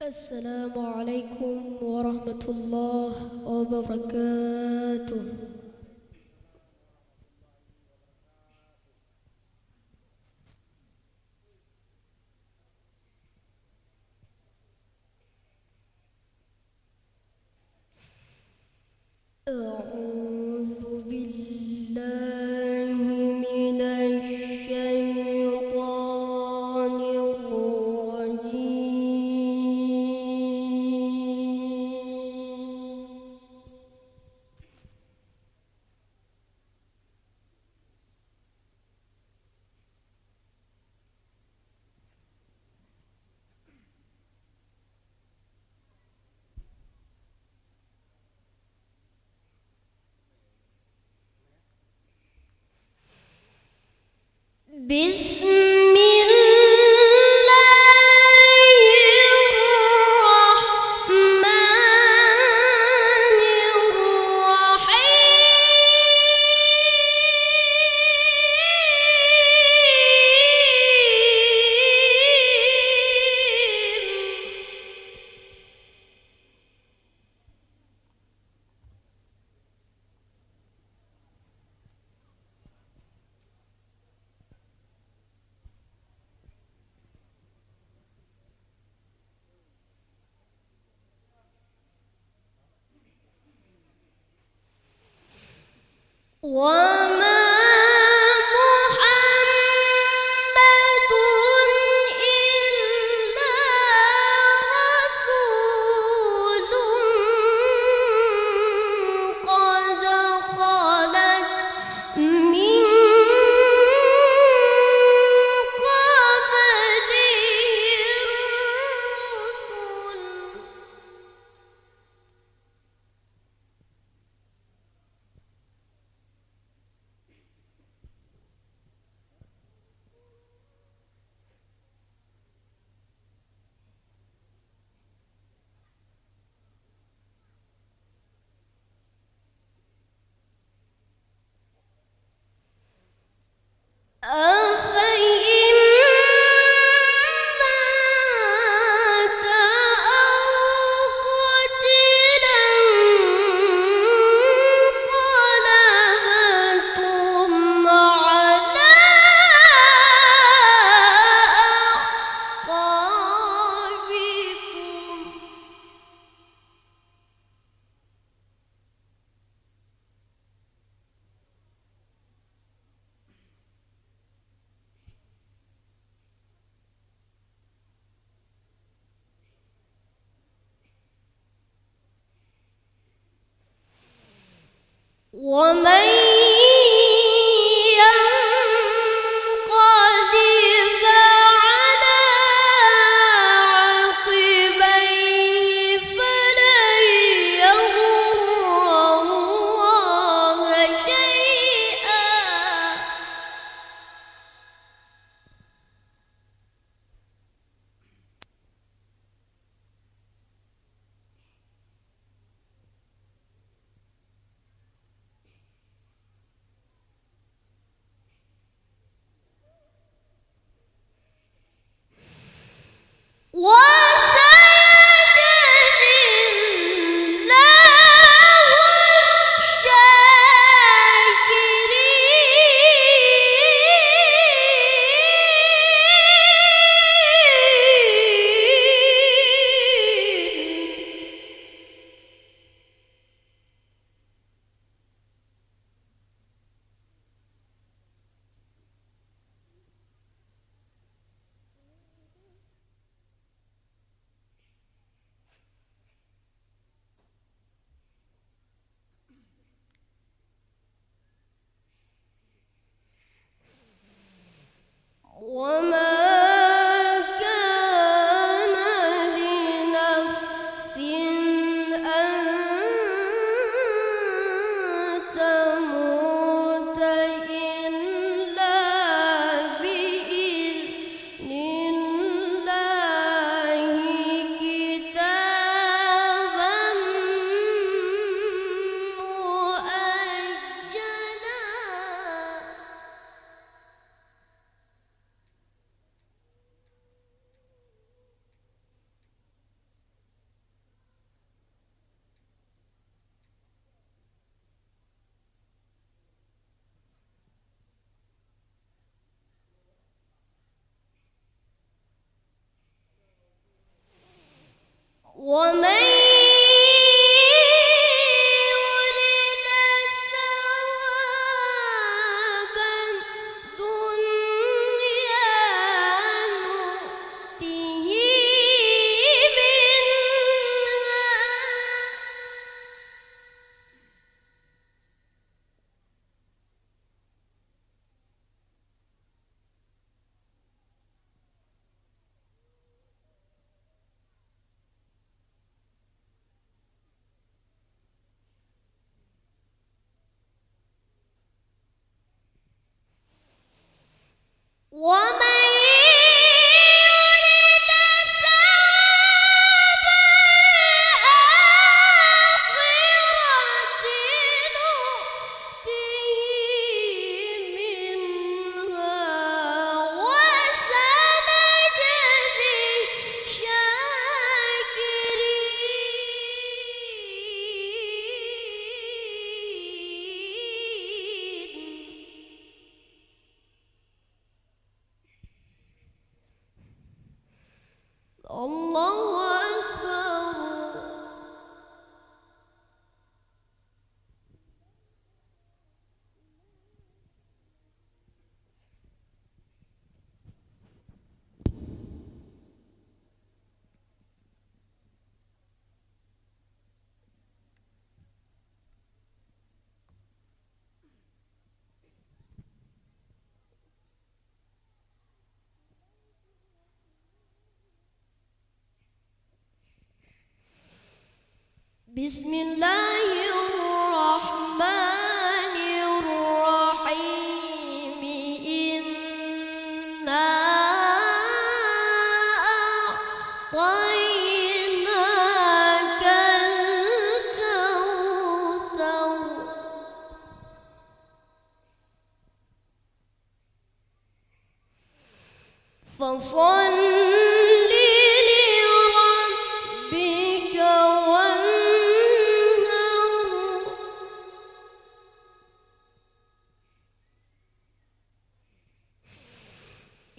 السلام عليكم ورحمة الله وبركاته. أعوذ بالله من الشيطان الرجيم. بسم الله الرحمن الرحيم. وما محمد إلا رسول قد خلت من قبله الرسل. أفإن مات أو قتلا انقلبتم على أعقابكم. ومن ينقلب على عقبيه فلن يضر الله شيئا. وسيجزي الله الشاكرين. وما كان لنفس أن تموت إلا بإذن الله كتابا مؤجلا. ومن يرد ثواب الدنيا نؤته منها ومن يرد ثواب الآخرة نؤته منها وسنجزي الشاكرين. الله أكبر. بسم الله الرحمن الرحيم. إنا أعطيناك الكوثر فصل لربك وانهر.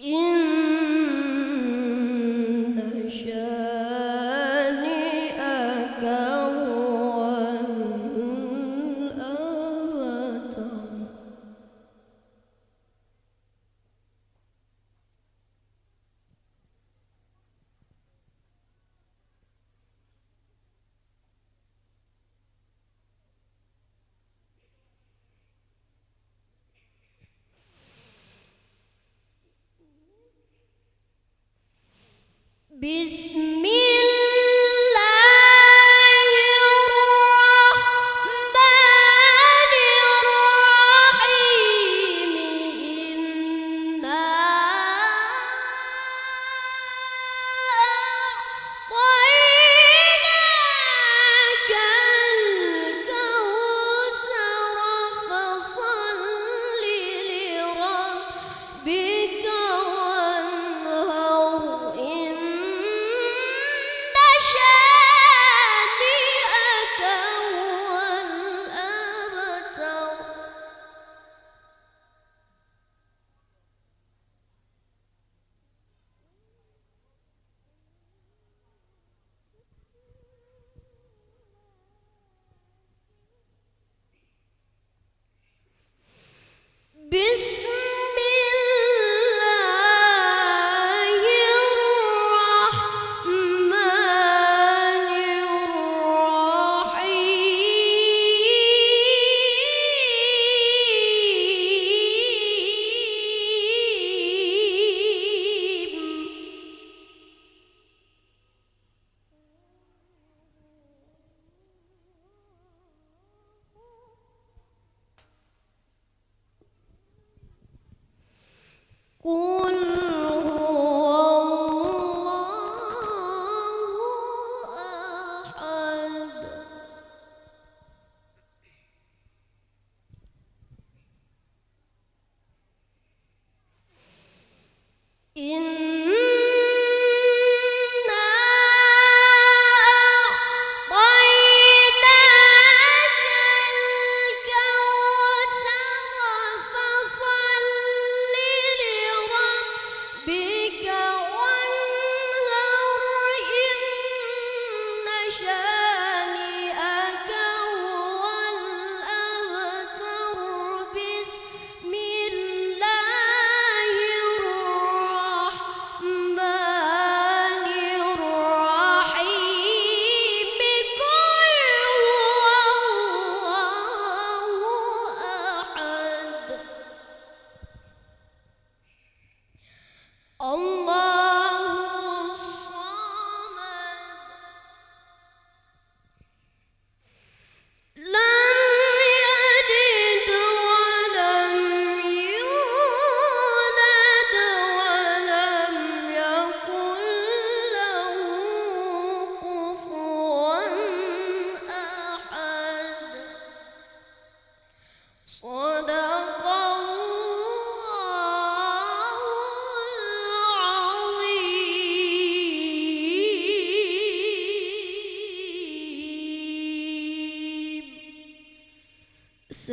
إن شانئك هو الأبتر. بسم الله الرحمن الرحيم. إنا أعطيناك الكوثر فصل لربك وانهر. إن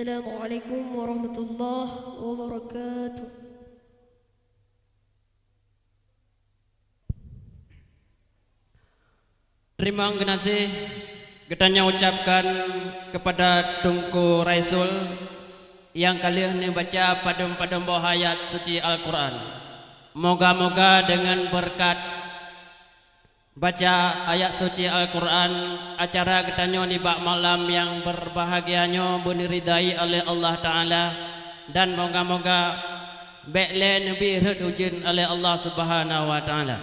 Assalamualaikum warahmatullahi wabarakatuh. Terima kasih kita ucapkan kepada Tunku Raisul yang kali ini baca padam-padam bawah ayat suci Al-Quran. Moga-moga dengan berkat baca ayat suci Al-Quran, acara kita di bak malam yang berbahagianya diridai oleh Allah Ta'ala, dan moga-moga bekle Nabi ujin oleh Allah Subhanahu Wa Ta'ala.